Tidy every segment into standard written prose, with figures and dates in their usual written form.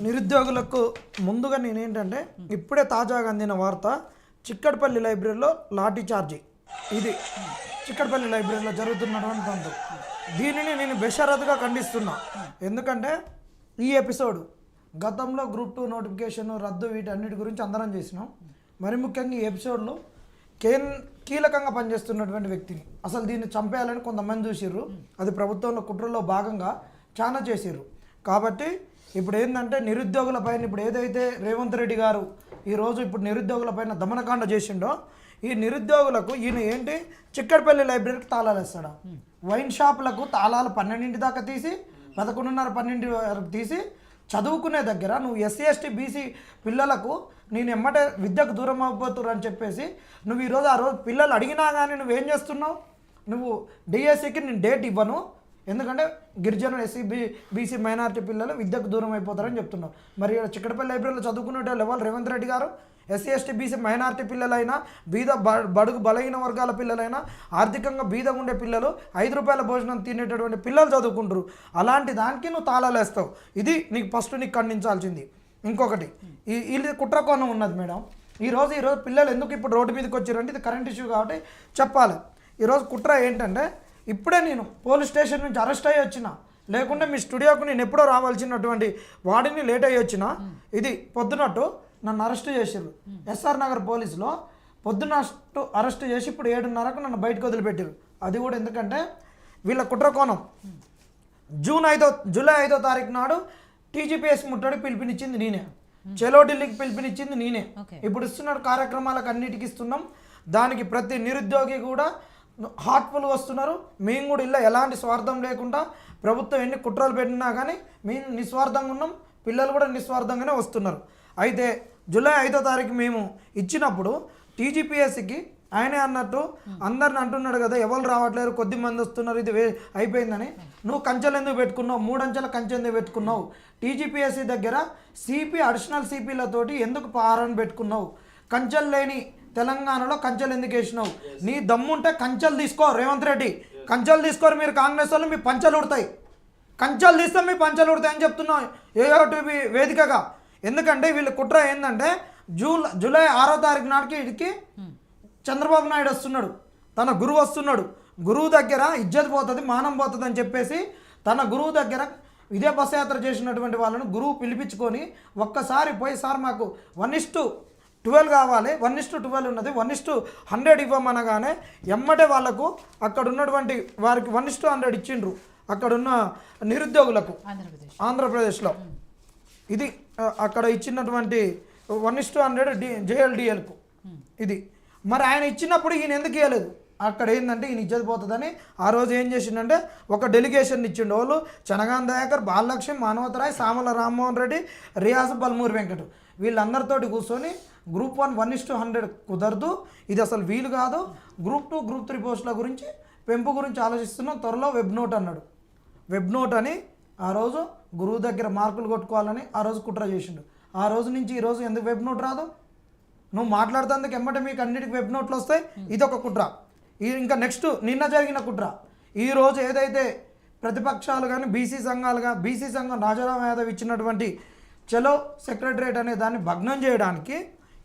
నిరుద్యోగులకు ముందుగా నేనేంటంటే ఇప్పుడే తాజాగా అందిన వార్త చిక్కడపల్లి లైబ్రరీలో లాఠీ చార్జీ. ఇది చిక్కడపల్లి లైబ్రరీలో జరుగుతున్నటువంటి తంతు. దీనిని నేను బెషరతుగా ఖండిస్తున్నా. ఎందుకంటే ఈ ఎపిసోడ్ గతంలో గ్రూప్ 2 నోటిఫికేషన్ రద్దు వీటన్నిటి గురించి అందరం చేసినాం. మరి ముఖ్యంగా ఈ ఎపిసోడ్లో కీలకంగా పనిచేస్తున్నటువంటి వ్యక్తిని అసలు దీన్ని చంపేయాలని కొంతమంది చూసిర్రు. అది ప్రభుత్వంలో కుట్రలో భాగంగా చాలా చేసిర్రు. కాబట్టి ఇప్పుడు ఏంటంటే నిరుద్యోగుల పైన ఇప్పుడు ఏదైతే రేవంత్ రెడ్డి గారు ఈరోజు ఇప్పుడు నిరుద్యోగుల పైన దమనకాండ చేసిండో, ఈ నిరుద్యోగులకు ఈయన ఏంటి చిక్కడపల్లి లైబ్రరీకి తాళాలు వేస్తాడా? వైన్ షాపులకు తాళాలు 12 దాకా తీసి 11:30, 12 వరకు తీసి చదువుకునే దగ్గర నువ్వు ఎస్సీ ఎస్టీ బీసీ పిల్లలకు నేను ఎమ్మటే విద్యకు దూరం అయిపోతున్నారు అని చెప్పేసి నువ్వు ఈరోజు ఆ రోజు పిల్లలు అడిగినా కానీ నువ్వేం చేస్తున్నావు? నువ్వు డిఎస్సికి నేను డేట్ ఇవ్వను, ఎందుకంటే గిరిజన ఎస్సీ బీసీ మైనారిటీ పిల్లలు విద్యకు దూరం అయిపోతారని చెప్తున్నావు. మరి చిక్కడపల్లి లైబ్రరీలో చదువుకునే లెవెల్ రేవంత్ రెడ్డి గారు ఎస్సీ ఎస్టీ బీసీ మైనారిటీ పిల్లలైనా బడుగు బలహీన వర్గాల పిల్లలైనా ఆర్థికంగా బీదగా ఉండే పిల్లలు 5 రూపాయల భోజనం తినేటటువంటి పిల్లలు చదువుకుంటారు. అలాంటి దానికి నువ్వు తాళాలు వేస్తావు. ఇది నీకు ఫస్ట్ నీకు ఖండించాల్సింది. ఇంకొకటి ఇది కుట్రకోణం ఉన్నది మేడం. ఈరోజు పిల్లలు ఎందుకు ఇప్పుడు రోడ్డు మీదకి వచ్చారంటే ఇది కరెంట్ ఇష్యూ కాబట్టి చెప్పాలి. ఈరోజు కుట్ర ఏంటంటే ఇప్పుడే నేను పోలీస్ స్టేషన్ నుంచి అరెస్ట్ అయ్యి వచ్చిన, లేకుంటే మీ స్టూడియోకు నేను ఎప్పుడో రావాల్సినటువంటి వాడిని లేట్ అయ్యి వచ్చిన. ఇది పొద్దునట్టు నన్ను అరెస్ట్ చేసారు ఎస్ఆర్ నగర్ పోలీసులో. పొద్దున అరెస్ట్ చేసి ఇప్పుడు 7:30కు నన్ను బయటకు వదిలిపెట్టారు. అది కూడా ఎందుకంటే వీళ్ళ కుట్రకోణం. జూలై 5వ తారీఖు నాడు టీజీపీఎస్ ముట్టడి పిలుపునిచ్చింది నేనే, చెలో ఢిల్లీకి పిలుపునిచ్చింది నేనే. ఇప్పుడు ఇస్తున్న కార్యక్రమాలకు అన్నిటికీ ఇస్తున్నాం. దానికి ప్రతి నిరుద్యోగి కూడా హార్ట్ఫుల్ వస్తున్నారు. మేము కూడా ఇలా ఎలాంటి స్వార్థం లేకుండా ప్రభుత్వం ఎన్ని కుట్రలు పెట్టినా కానీ మేము నిస్వార్థంగా ఉన్నాం. పిల్లలు కూడా నిస్వార్థంగానే వస్తున్నారు. అయితే జూలై 5వ తారీఖు మేము ఇచ్చినప్పుడు టీజీపీఎస్సికి ఆయనే అన్నట్టు అందరిని అంటున్నాడు కదా, ఎవరు రావట్లేరు, కొద్ది మంది వస్తున్నారు, ఇది అయిపోయిందని. నువ్వు కంచెలు ఎందుకు పెట్టుకున్నావు? 3 అంచెల కంచె ఎందుకు పెట్టుకున్నావు? టీజీపీఎస్సి దగ్గర సిపి అడిషనల్ సిపిలతోటి ఎందుకు పారని పెట్టుకున్నావు? కంచెలు లేని తెలంగాణలో కంచెలు ఎందుకు వేసినావు? నీ దమ్ముంటే కంచెలు తీసుకో రేవంత్ రెడ్డి, కంచెలు తీసుకోరు. మీరు కాంగ్రెస్ వాళ్ళు మీ పంచెలు ఉడతాయి, కంచెలు తీస్తే మీ పంచెలు ఉడతాయి అని చెప్తున్నావు ఏటీవీ వేదికగా. ఎందుకంటే వీళ్ళ కుట్ర ఏంటంటే జూలై 6వ తారీఖు నాటికి వీడికి చంద్రబాబు నాయుడు వస్తున్నాడు, తన గురువు వస్తున్నాడు. గురువు దగ్గర ఇజ్జత్ పోతుంది, మానం పోతుంది అని చెప్పేసి తన గురువు దగ్గర ఇదే బస్ యాత్ర చేసినటువంటి వాళ్ళను గురువు పిలిపించుకొని ఒక్కసారి పోయి, సార్ మాకు 1:12 కావాలి, 1:12 ఉన్నది, 1:100 ఇవ్వమనగానే ఎమ్మటే వాళ్ళకు అక్కడ ఉన్నటువంటి వారికి 1:100 ఇచ్చిండ్రు అక్కడున్న నిరుద్యోగులకు ఆంధ్రప్రదేశ్లో. ఇది అక్కడ ఇచ్చినటువంటి 1:100 జేఎల్డిఎల్కు. ఇది మరి ఆయన ఇచ్చినప్పుడు ఈయన ఎందుకు ఇవ్వలేదు? అక్కడ ఏంటంటే ఈయన ఇజ్జత్ పోతుందని ఆ రోజు ఏం చేసిండంటే ఒక డెలిగేషన్ ఇచ్చిండు. వాళ్ళు చనగాన్ దయాకర్, బాలలక్ష్మి, మానవతరాయ్, సామల రామ్మోహన్ రెడ్డి, రియాజ్, బల్మూరి వెంకట్ వీళ్ళందరితోటి కూర్చొని గ్రూప్ 1 1:100 కుదరదు, ఇది అసలు వీలు కాదు. గ్రూప్ 2 గ్రూప్ 3 పోస్టుల గురించి పెంపు గురించి ఆలోచిస్తున్నాం, త్వరలో వెబ్ నోట్ అన్నాడు. వెబ్ నోట్ అని ఆ రోజు గురువు దగ్గర మార్కులు కొట్టుకోవాలని ఆ రోజు కుట్ర చేసిండు. ఆ రోజు నుంచి ఈ రోజు ఎందుకు వెబ్ నోట్ రాదు? నువ్వు మాట్లాడుతందుకు ఎమ్మటే మీకు అన్నిటికీ వెబ్ నోట్లు వస్తాయి. ఇదొక కుట్ర. ఇంకా నెక్స్ట్ నిన్న జరిగిన కుట్ర. ఈరోజు ఏదైతే ప్రతిపక్షాలు కానీ బీసీ సంఘం రాజారాం యాదవ్ ఇచ్చినటువంటి చలో సెక్రటరేట్ అనే దాన్ని భగ్నం చేయడానికి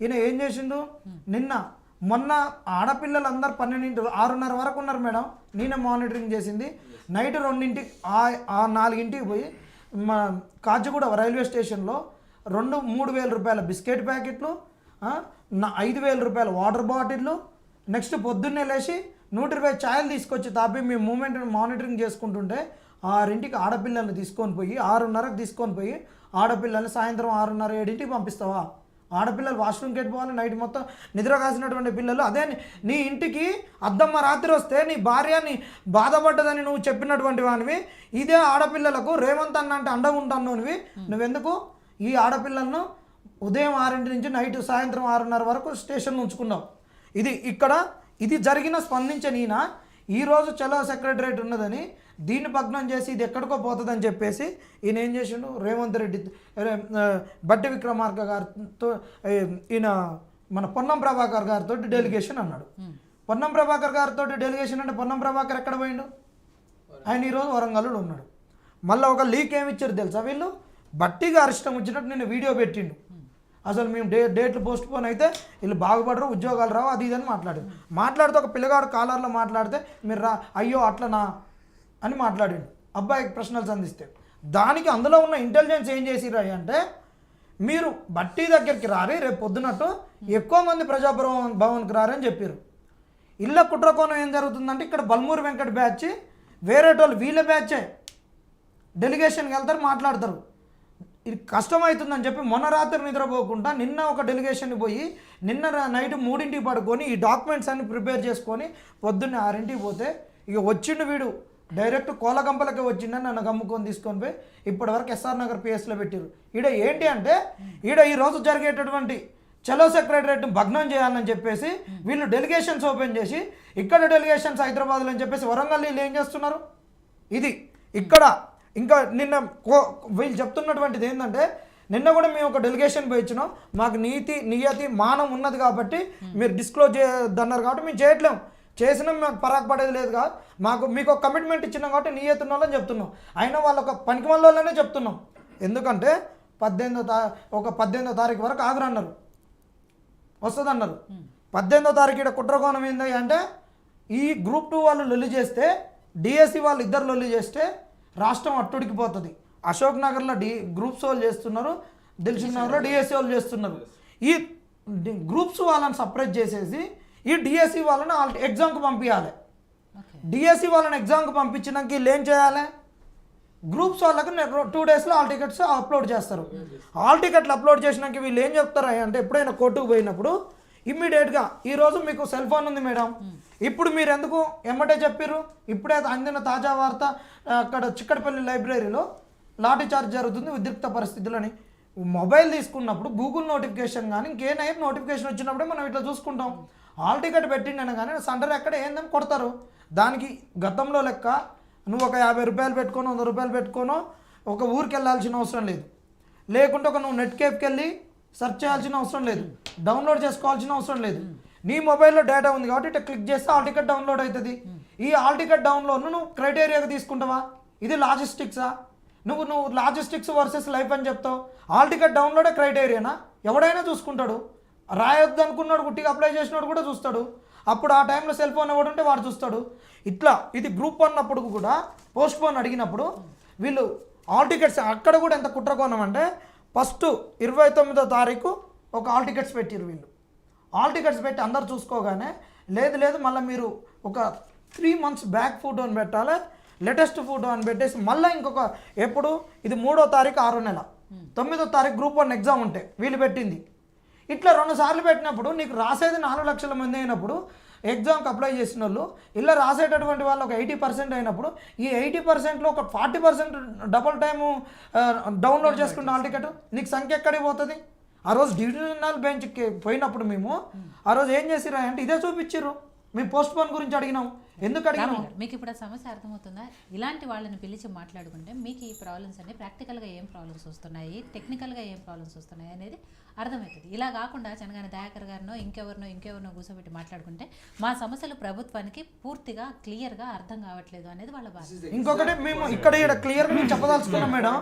ఈయన ఏం చేసిండు? మొన్న ఆడపిల్లలందరూ 6:30 వరకు ఉన్నారు మేడం. నేనే మానిటరింగ్ చేసింది. నైట్ 2 4 పోయి మా కాచిగూడ రైల్వే స్టేషన్లో 3,000 రూపాయల బిస్కెట్ ప్యాకెట్లు, 5,000 రూపాయల వాటర్ బాటిళ్ళు, నెక్స్ట్ పొద్దున్నే లేచి 120 ఛాయలు తీసుకొచ్చి తాపి మీ మూమెంట్ని మానిటరింగ్ చేసుకుంటుంటే 6ంటికి ఆడపిల్లల్ని తీసుకొని పోయి 6:30కి తీసుకొని పోయి ఆడపిల్లల్ని సాయంత్రం 6:30, 7ంటికి పంపిస్తావా? ఆడపిల్లలు వాష్రూమ్కి వెళ్ళిపోవాలి, నైట్ మొత్తం నిద్ర కాసినటువంటి పిల్లలు. అదే నీ ఇంటికి అద్దమ్మ రాత్రి వస్తే నీ భార్యని బాధపడ్డదని నువ్వు చెప్పినటువంటి వానివి, ఇదే ఆడపిల్లలకు రేవంత్ అన్న అంటే అండగా ఉంటాను నువ్వెందుకు ఈ ఆడపిల్లలను ఉదయం 6 నుంచి నైట్ సాయంత్రం 6:30 వరకు స్టేషన్ ఉంచుకున్నావు? ఇది జరిగిన స్పందించని ఈయన ఈరోజు చలో సెక్రటరేట్ ఉన్నదని దీన్ని భగ్నం చేసి ఇది ఎక్కడికో పోతుందని చెప్పేసి ఈయన ఏం చేసిండు? రేవంత్ రెడ్డి బట్టి విక్రమార్క గారితో ఈయన మన పొన్నం ప్రభాకర్ గారితో డెలిగేషన్ అన్నాడు. పొన్నం ప్రభాకర్ గారితో డెలిగేషన్ అంటే పొన్నం ప్రభాకర్ ఎక్కడ పోయిండు? ఆయన ఈరోజు వరంగల్లో ఉన్నాడు. మళ్ళీ ఒక లీక్ ఏమి ఇచ్చారు తెలుసా? వీళ్ళు బట్టిగా అరిష్టం వచ్చినట్టు నేను వీడియో పెట్టిండు. అసలు మేము డేట్లు పోస్ట్ పోన్ అయితే వీళ్ళు బాగుపడరు, ఉద్యోగాలు రావు, అది ఇదని మాట్లాడితే ఒక పిల్లగాడు కాలర్లో మాట్లాడితే మీరు అయ్యో అట్లనా అని మాట్లాడిండు. అబ్బాయికి ప్రశ్నలు సంధిస్తే దానికి అందులో ఉన్న ఇంటెలిజెన్స్ ఏం చేసిరా అంటే, మీరు బట్టి దగ్గరికి రారి, రేపు పొద్దునట్టు ఎక్కువ మంది భవన్కి రారని చెప్పారు. ఇళ్ళ కుట్రకోణం ఏం జరుగుతుందంటే, ఇక్కడ బల్మూరు వెంకట బ్యాచ్ వేరేటోళ్ళు వీళ్ళ బ్యాచే డెలిగేషన్కి వెళ్తారు, మాట్లాడతారు. ఇది కష్టమవుతుందని చెప్పి మొన్న రాత్రి నిద్రపోకుండా నిన్న ఒక డెలిగేషన్కి పోయి నిన్న నైట్ 3ంటికి పడుకొని ఈ డాక్యుమెంట్స్ అన్ని ప్రిపేర్ చేసుకొని పొద్దున్నే 6ంటికి పోతే ఇక వచ్చిండు వీడు డైరెక్ట్ కోలగంపలకే వచ్చిండని నన్ను గమ్ముకొని తీసుకొని పోయి ఇప్పటివరకు ఎస్ఆర్ నగర్ పిఎస్లో పెట్టారు. ఈడ ఏంటి అంటే, ఈడ ఈరోజు జరిగేటటువంటి చలో సెక్రటరేట్ని భగ్నం చేయాలని చెప్పేసి వీళ్ళు డెలిగేషన్స్ ఓపెన్ చేసి, ఇక్కడ డెలిగేషన్స్ హైదరాబాద్లో అని చెప్పేసి వరంగల్ వీళ్ళు ఏం చేస్తున్నారు. ఇది ఇక్కడ ఇంకా నిన్న వీళ్ళు చెప్తున్నటువంటిది ఏంటంటే, నిన్న కూడా మేము ఒక డెలిగేషన్ పోయి ఇచ్చినాం, మాకు నియతి మానం ఉన్నది కాబట్టి మీరు డిస్క్లోజ్ చేయొద్దన్నారు కాబట్టి మేము చేయట్లేము, చేసినా మాకు పరాకు పడేది లేదు కాదు, మీకు ఒక కమిట్మెంట్ ఇచ్చినాం కాబట్టి నియతి ఉన్న వాళ్ళని చెప్తున్నాం. అయినా వాళ్ళు ఒక పనికి వాళ్ళనే చెప్తున్నాం. ఎందుకంటే 18వ తారీఖు వరకు ఆగురన్నారు, వస్తుంది అన్నారు. 18వ తారీఖు ఇక్కడ కుట్రకోణం ఏంది అంటే, ఈ గ్రూప్ 2 వాళ్ళు లొల్లి చేస్తే, డిఎస్సి వాళ్ళు ఇద్దరు లొల్లి చేస్తే రాష్ట్రం అట్టుడికిపోతుంది. అశోక్ నగర్లో గ్రూప్స్ వాళ్ళు చేస్తున్నారు, దిల్సుఖ్ నగర్లో డిఎస్సి వాళ్ళు చేస్తున్నారు. ఈ గ్రూప్స్ వాళ్ళని సపరేట్ చేసేసి ఈ డిఎస్సి వాళ్ళని ఎగ్జామ్కి పంపించాలి. డిఎస్సి వాళ్ళని ఎగ్జామ్కి పంపించినాక వీళ్ళు ఏం చేయాలి, గ్రూప్స్ వాళ్ళకి 2 డేస్లో హాల్ టికెట్స్ అప్లోడ్ చేస్తారు. హాల్ టికెట్లు అప్లోడ్ చేసినాక వీళ్ళు ఏం చెప్తారు అంటే, ఎప్పుడైనా కోర్టుకు పోయినప్పుడు ఇమ్మీడియట్గా ఈరోజు మీకు సెల్ ఫోన్ ఉంది మేడం, ఇప్పుడు మీరు ఎందుకు ఎమ్మటే చెప్పారు, ఇప్పుడే అందిన తాజా వార్త అక్కడ చిక్కడపల్లి లైబ్రరీలో లాఠీ చార్జ్ జరుగుతుంది ఉద్రిక్త పరిస్థితులని. మొబైల్ తీసుకున్నప్పుడు గూగుల్ నోటిఫికేషన్ కానీ ఇంకేనైనా నోటిఫికేషన్ వచ్చినప్పుడే మనం ఇట్లా చూసుకుంటాం. హాల్ టికెట్ పెట్టిండని కానీ సెంటర్ ఎక్కడ ఏందని కొడతారు. దానికి గతంలో లెక్క నువ్వు ఒక 50 రూపాయలు పెట్టుకోనో 100 రూపాయలు పెట్టుకోనో ఒక ఊరికి వెళ్ళాల్సిన అవసరం లేదు, లేకుంటే ఒక నువ్వు నెట్ కేఫ్కి వెళ్ళి సెర్చ్ చేయాల్సిన అవసరం లేదు, డౌన్లోడ్ చేసుకోవాల్సిన అవసరం లేదు. నీ మొబైల్లో డేటా ఉంది కాబట్టి ఇట్లా క్లిక్ చేస్తే హాల్ టికెట్ డౌన్లోడ్ అవుతుంది. ఈ హాల్ టికెట్ డౌన్లోడ్ను నువ్వు క్రైటీరియాగా తీసుకుంటావా, ఇది లాజిస్టిక్సా? నువ్వు లాజిస్టిక్స్ వర్సెస్ లైఫ్ అని చెప్తావు. హాల్ టికెట్ డౌన్లోడే క్రైటీరియానా? ఎవడైనా చూసుకుంటాడు. రాయొద్దు అనుకున్నాడు గుట్టిగా అప్లై చేసినాడు కూడా చూస్తాడు. అప్పుడు ఆ టైంలో సెల్ ఫోన్ ఎవడు ఉంటే వాడు చూస్తాడు. ఇట్లా ఇది గ్రూప్ 1 అప్పుడు కూడా పోస్ట్ పోన్ అడిగినప్పుడు వీళ్ళు హాల్ టికెట్స్ అక్కడ కూడా ఎంత కుట్రకోణం అంటే, ఫస్ట్ 29వ తారీఖు ఒక హాల్ టికెట్స్ పెట్టారు వీళ్ళు. హాల్ టికెట్స్ పెట్టి అందరు చూసుకోగానే లేదు మళ్ళీ మీరు ఒక 3 months బ్యాక్ ఫోటో అని పెట్టాలి, లేటెస్ట్ ఫోటో అని పెట్టేసి మళ్ళీ ఇంకొక ఎప్పుడు ఇది 3వ తారీఖు 6వ నెల 9వ తారీఖు గ్రూప్ 1 ఎగ్జామ్ ఉంటే వీళ్ళు పెట్టింది. ఇట్లా 2 సార్లు పెట్టినప్పుడు నీకు రాసేది 4 లక్షల మంది అయినప్పుడు ఎగ్జామ్కి అప్లై చేసిన వాళ్ళు ఇలా రాసేటటువంటి వాళ్ళు ఒక 80% అయినప్పుడు ఈ 80%లో ఒక 40% డబుల్ టైము డౌన్లోడ్ చేసుకున్న హాల్ టికెట్ నీకు సంఖ్య ఎక్కడికి పోతుంది? ఆ రోజు డివిజనల్ బెంచ్కి పోయినప్పుడు మేము ఆ రోజు ఏం చేసిరా అంటే ఇదే చూపించారు. మేము పోస్ట్ పోన్ గురించి అడిగినాం. ఎందుకు అడిగినాం? మీకు ఇప్పుడు ఆ సమస్య అర్థమవుతుందా? ఇలాంటి వాళ్ళని పిలిచి మాట్లాడుకుంటే మీకు ఈ ప్రాబ్లమ్స్ అన్ని ప్రాక్టికల్గా ఏం ప్రాబ్లమ్స్ వస్తున్నాయి, టెక్నికల్గా ఏం ప్రాబ్లమ్స్ వస్తున్నాయి అనేది అర్థమవుతుంది. ఇలా కాకుండా చనగాని దయాకర్ గారినో ఇంకెవరినో కూర్చోబెట్టి మాట్లాడుకుంటే మా సమస్యలు ప్రభుత్వానికి పూర్తిగా క్లియర్గా అర్థం కావట్లేదు అనేది వాళ్ళ బాధ. ఇంకొకటి మేము ఇక్కడ క్లియర్గా మేము చెప్పదలుచుకున్నాం మేడం.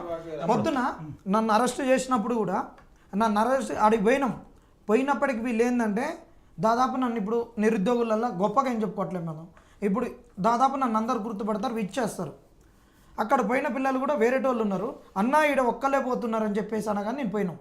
పొద్దున నన్ను అరెస్ట్ చేసినప్పుడు కూడా నన్ను అరెస్ట్ అడిగి పోయినప్పటికి వీళ్ళు ఏంటంటే దాదాపు నన్ను ఇప్పుడు నిరుద్యోగులలో గొప్పగా ఏం చెప్పుకోవట్లేదు మేడం. ఇప్పుడు దాదాపు నన్ను అందరు గుర్తుపడతారు, ఇచ్చేస్తారు. అక్కడ పోయిన పిల్లలు కూడా వేరేటోళ్ళు ఉన్నారు, అన్న ఈడ ఒక్కలే పోతున్నారని చెప్పేసి అనగానే నేను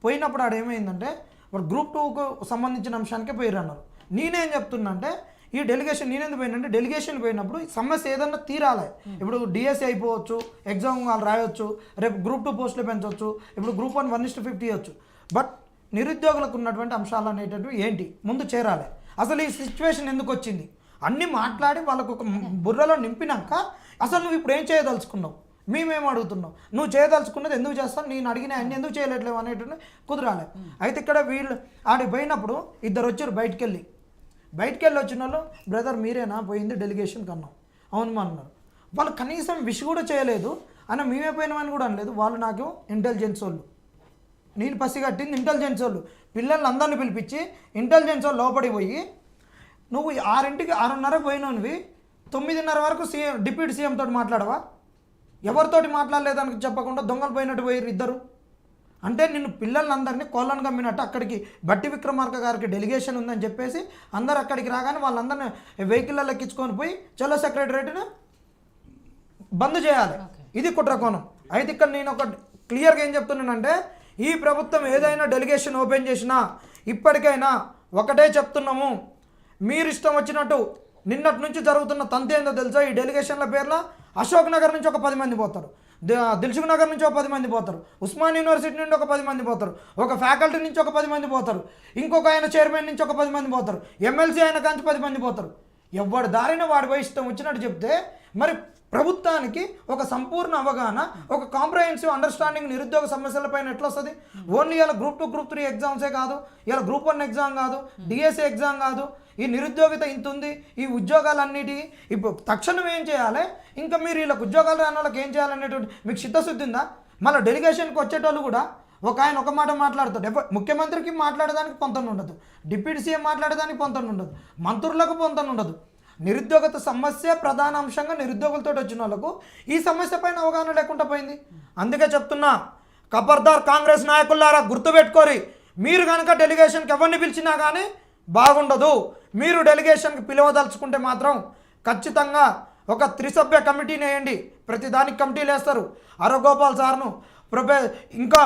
పోయినప్పుడు ఆడ ఏమైందంటే వాడు గ్రూప్ 2కు సంబంధించిన అంశానికే పోయిరు అన్నారు. నేనేం చెప్తున్నా అంటే ఈ డెలిగేషన్ నేనేందుకు పోయినంటే డెలిగేషన్ పోయినప్పుడు సమస్య ఏదన్నా తీరాలి. ఇప్పుడు డిఎస్సి అయిపోవచ్చు, ఎగ్జామ్ వాళ్ళు రాయొచ్చు, రేపు గ్రూప్ 2 పోస్టులు పెంచవచ్చు, ఇప్పుడు గ్రూప్ 1 1:50 ఇవ్వచ్చు. బట్ నిరుద్యోగులకు ఉన్నటువంటి అంశాలు అనేటటువంటి ఏంటి ముందు చేరాలి. అసలు ఈ సిచ్యువేషన్ ఎందుకు వచ్చింది అన్నీ మాట్లాడి వాళ్ళకు ఒక బుర్రలో నింపినాక అసలు నువ్వు ఇప్పుడు ఏం చేయదలుచుకున్నావు, మేమేం అడుగుతున్నావు, నువ్వు చేయదలుచుకున్నది ఎందుకు చేస్తావు, నేను అడిగిన అన్ని ఎందుకు చేయలేట్లేవు అనేటువంటి కుదరాలి. అయితే ఇక్కడ వీళ్ళు ఆడికి పోయినప్పుడు ఇద్దరు వచ్చారు బయటికి వెళ్ళి వచ్చిన వాళ్ళు, బ్రదర్ మీరేనా పోయింది డెలిగేషన్ కన్నాం, అవును మా అన్నారు. వాళ్ళు కనీసం విష్ కూడా చేయలేదు అన్న, మేమే పోయినామని కూడా అనలేదు. వాళ్ళు నాకు ఇంటెలిజెన్స్ వాళ్ళు, నేను పసిగట్టింది ఇంటెలిజెన్స్ వాళ్ళు, పిల్లల్ని అందరిని పిలిపించి ఇంటెలిజెన్స్ వాళ్ళు లోపలికి పోయి నువ్వు 6ంటికి 6:30 పోయినవి 9:30 వరకు డిప్యూటీ సీఎం తోటి మాట్లాడవా, ఎవరితోటి మాట్లాడలేదని చెప్పకుండా దొంగలు పోయినట్టు పోయారు ఇద్దరు. అంటే నిన్ను పిల్లలందరినీ కోళ్ళను కమ్మినట్టు అక్కడికి బట్టి విక్రమార్క గారికి డెలిగేషన్ ఉందని చెప్పేసి అందరు అక్కడికి రాగానే వాళ్ళందరినీ వెహికల్లో ఎక్కించుకొని పోయి చలో సెక్రటరేట్ని బంద్ చేయాలి. ఇది కుట్రకోణం. అయితే ఇక్కడ నేను ఒక క్లియర్గా ఏం చెప్తున్నానంటే, ఈ ప్రభుత్వం ఏదైనా డెలిగేషన్ ఓపెన్ చేసినా ఇప్పటికైనా ఒకటే చెప్తున్నాము, మీరు ఇష్టం వచ్చినట్టు నిన్నటి నుంచి జరుగుతున్న తంతు ఏందో తెలుసా? ఈ డెలిగేషన్ల పేర్ల అశోక్ నగర్ నుంచి ఒక 10 మంది పోతారు, దిల్సుఖ్ నగర్ నుంచి ఒక 10 మంది పోతారు, ఉస్మాన్ యూనివర్సిటీ నుండి ఒక 10 మంది పోతారు, ఒక ఫ్యాకల్టీ నుంచి ఒక 10 మంది పోతారు, ఇంకొక ఆయన చైర్మన్ నుంచి ఒక 10 మంది పోతారు, ఎమ్మెల్సీ అయిన కాంచి 10 మంది పోతారు. ఎవరి దారిన వాడి పోయి ఇష్టం వచ్చినట్టు చెప్తే మరి ప్రభుత్వానికి ఒక సంపూర్ణ అవగాహన, ఒక కాంప్రహెన్సివ్ అండర్స్టాండింగ్ నిరుద్యోగ సమస్యలపైన ఎట్లా వస్తుంది? ఓన్లీ ఇలా గ్రూప్ 2 గ్రూప్ 3 ఎగ్జామ్సే కాదు, ఇలా గ్రూప్ 1 ఎగ్జామ్ కాదు, డిఎస్సి ఎగ్జామ్ కాదు, ఈ నిరుద్యోగిత ఇంత ఉంది, ఈ ఉద్యోగాలన్నిటి ఇప్పుడు తక్షణం ఏం చేయాలి, ఇంకా మీరు వీళ్ళకి ఉద్యోగాలు రాని వాళ్ళకి ఏం చేయాలనేటువంటి మీకు చిత్తశుద్ధి ఉందా? మళ్ళీ డెలిగేషన్కి వచ్చేటోళ్ళు కూడా ఒక ఆయన ఒక మాట మాట్లాడతాడు, ముఖ్యమంత్రికి మాట్లాడడానికి పొంతన ఉండదు, డిప్యూటీ సీఎం మాట్లాడడానికి పొంతన ఉండదు, మంత్రులకు పొంతన ఉండదు. నిరుద్యోగత సమస్య ప్రధాన అంశంగా నిరుద్యోగులతో వచ్చిన వాళ్ళకు ఈ సమస్య పైన అవగాహన లేకుండా పోయింది. అందుకే చెప్తున్నా, ఖబర్దార్ కాంగ్రెస్ నాయకులారా, గుర్తుపెట్టుకోరి, మీరు కనుక డెలిగేషన్కి ఎవరిని పిలిచినా కానీ బాగుండదు. మీరు డెలిగేషన్కి పిలవదలుచుకుంటే మాత్రం ఖచ్చితంగా ఒక త్రిసభ్య కమిటీని వేయండి. ప్రతి దానికి కమిటీలు వేస్తారు. అరగోపాల్ సార్ను ఇంకా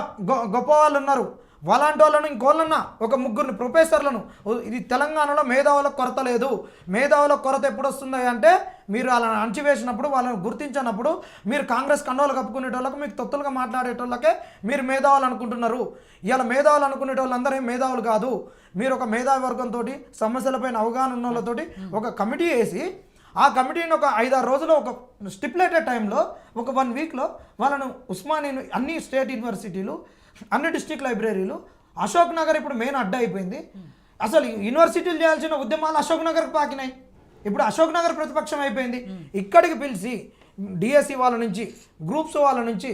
గొప్ప వాళ్ళు ఉన్నారు, అలాంటి వాళ్ళను ఇంకోళ్ళన్నా ఒక 3 ప్రొఫెసర్లను. ఇది తెలంగాణలో మేధావులకు కొరత లేదు. మేధావులకు కొరత ఎప్పుడు వస్తుంది అంటే మీరు వాళ్ళని అణచివేసినప్పుడు, వాళ్ళని గుర్తించినప్పుడు, మీరు కాంగ్రెస్ కండోలు కప్పుకునేటోళ్ళకు, మీకు తొత్తులుగా మాట్లాడేటోళ్ళకే మీరు మేధావులు అనుకుంటున్నారు. ఇలా మేధావులు అనుకునేటోళ్ళందరూ ఏం మేధావులు కాదు. మీరు ఒక మేధావి వర్గంతో సమస్యలపైన అవగాహన ఉన్న వాళ్ళతోటి ఒక కమిటీ వేసి, ఆ కమిటీని ఒక 5-6 రోజులు ఒక స్టిపులేటెడ్ టైంలో ఒక 1 వీక్లో వాళ్ళను ఉస్మానియా అన్ని స్టేట్ యూనివర్సిటీలు, అన్ని డిస్ట్రిక్ట్ లైబ్రరీలు, అశోక్ నగర్ ఇప్పుడు మెయిన్ అడ్డా అయిపోయింది. అసలు యూనివర్సిటీలు చేయాల్సిన ఉద్యమాలు అశోక్ నగర్కి పాకినాయి. ఇప్పుడు అశోక్ నగర్ ప్రతిపక్షం అయిపోయింది. ఇక్కడికి పిలిచి డిఎస్సి వాళ్ళ నుంచి, గ్రూప్స్ వాళ్ళ నుంచి,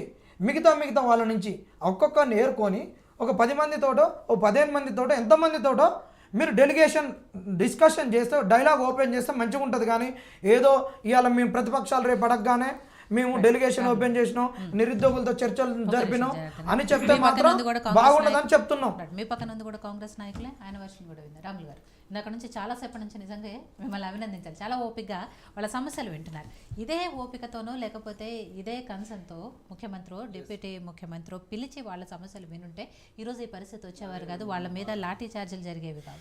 మిగతా వాళ్ళ నుంచి ఒక్కొక్కరిని ఏరుకొని ఒక 10 మందితోటో, ఓ 15 మందితోటో, ఎంతమందితోటో మీరు డెలిగేషన్ డిస్కషన్ చేస్తే, డైలాగ్ ఓపెన్ చేస్తే మంచిగా ఉంటుంది. కానీ ఏదో ఇవాళ మేము ప్రతిపక్షాలు రేపు అడగగానే మేము డెలిగేషన్ ఓపెన్ చేసినాం, నిరుద్యోగులతో చర్చలు జరిపినాం అని చెప్తే మాత్రం బాగుండదని చెప్తున్నాం. మీ పక్కన ఉంది కూడా కాంగ్రెస్ నాయకులే, ఆయన వర్షన్ కూడా విన్నారు. రాములు గారు ఇందాక నుంచి చాలాసేపటి నుంచి నిజంగా మిమ్మల్ని అభినందించాలి. చాలా ఓపికగా వాళ్ళ సమస్యలు వింటున్నారు. ఇదే ఓపికతోనో లేకపోతే ఇదే కన్సర్న్తో ముఖ్యమంత్రి, డిప్యూటీ ముఖ్యమంత్రి పిలిచి వాళ్ళ సమస్యలు వినుంటే ఈరోజు ఈ పరిస్థితి వచ్చేవారు కాదు. వాళ్ళ మీద లాఠీ చార్జీలు జరిగేవి కాదు.